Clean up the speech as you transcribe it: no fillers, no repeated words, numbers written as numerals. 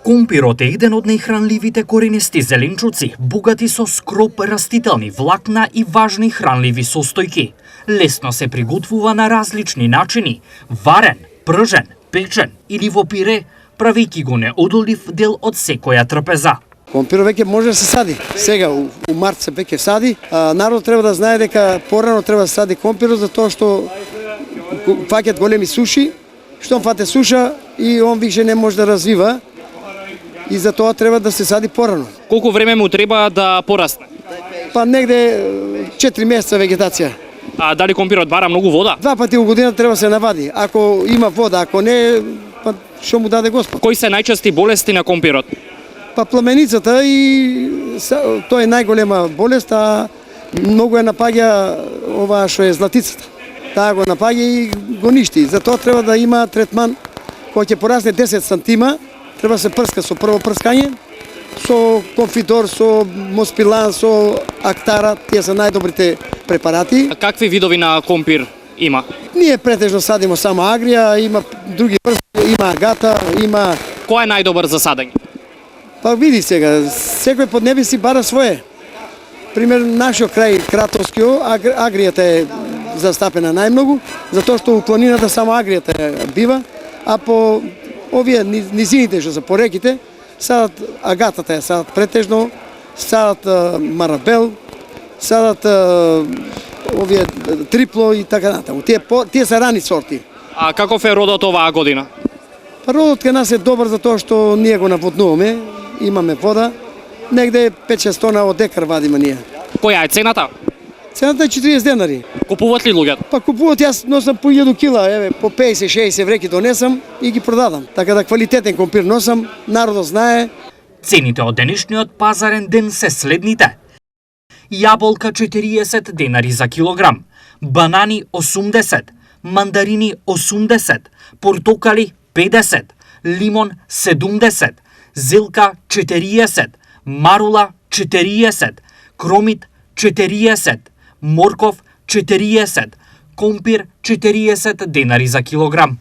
Компирот е еден од најхранливите коренисти зеленчуци, богати со скроп растителни влакна и важни хранливи состојки. Лесно се приготвува на различни начини: варен, пржен, печен или во пире, правејќи го неодолив дел од секоја трпеза. Компирот веќе може да се сади. Сега у март се веќе сади. Народ треба да знае дека порано треба да сади компирот, затоа што фаќат големи суши. Штом фате суша и он више не може да развива. И затоа треба да се сади порано. Колку време му треба да порасне? Па негде 4 месеца вегетација. А дали компирот бара многу вода? 2 пати у година треба да се навади. Ако има вода, ако не, па што му даде Господ. Кои се најчести болести на компирот? Па пламеницата и тоа е најголема болест, а многу ја напаѓа ова што е златицата. Таа го напаѓа и го ништи. Затоа треба да има третман кој ќе порасне 10 сантима. Треба се прска со прво прскање, со конфитор, со моспилан, со актара, тие се најдобрите препарати. А какви видови на компир има? Ние претежно садимо само агрија, има други врсти, има агата, има... Кој е најдобар за садење? Па види сега, секој поднеби си бара свое. Пример, нашиот крај Кратовскиот, агријата е застапена најмногу, затоа што у планината само агријата бива, а по овие низините што се по реките, садат агатата, садат претежно, садат марабел, садат овие трипло и така натаму. Тие се рани сорти. А каков е родот оваа година? Родот кај нас е добар затоа што ние го наводнуваме, имаме вода, негде 5-6 тона од декар вадиме ние. Која е цената? Цената е 40 денари. Купуват ли луѓето? Па купуват, јас носам по 1000 кила, еве, по 50-60 вреки донесам и ги продадам. Така да квалитетен компир носам, народот знае. Цените од денешниот пазарен ден се следните: јаболка 40 денари за килограм, банани 80, мандарини 80, портокали 50, лимон 70, зелка 40, марула 40, кромит 40, морков 40, компир 40 денари за килограм.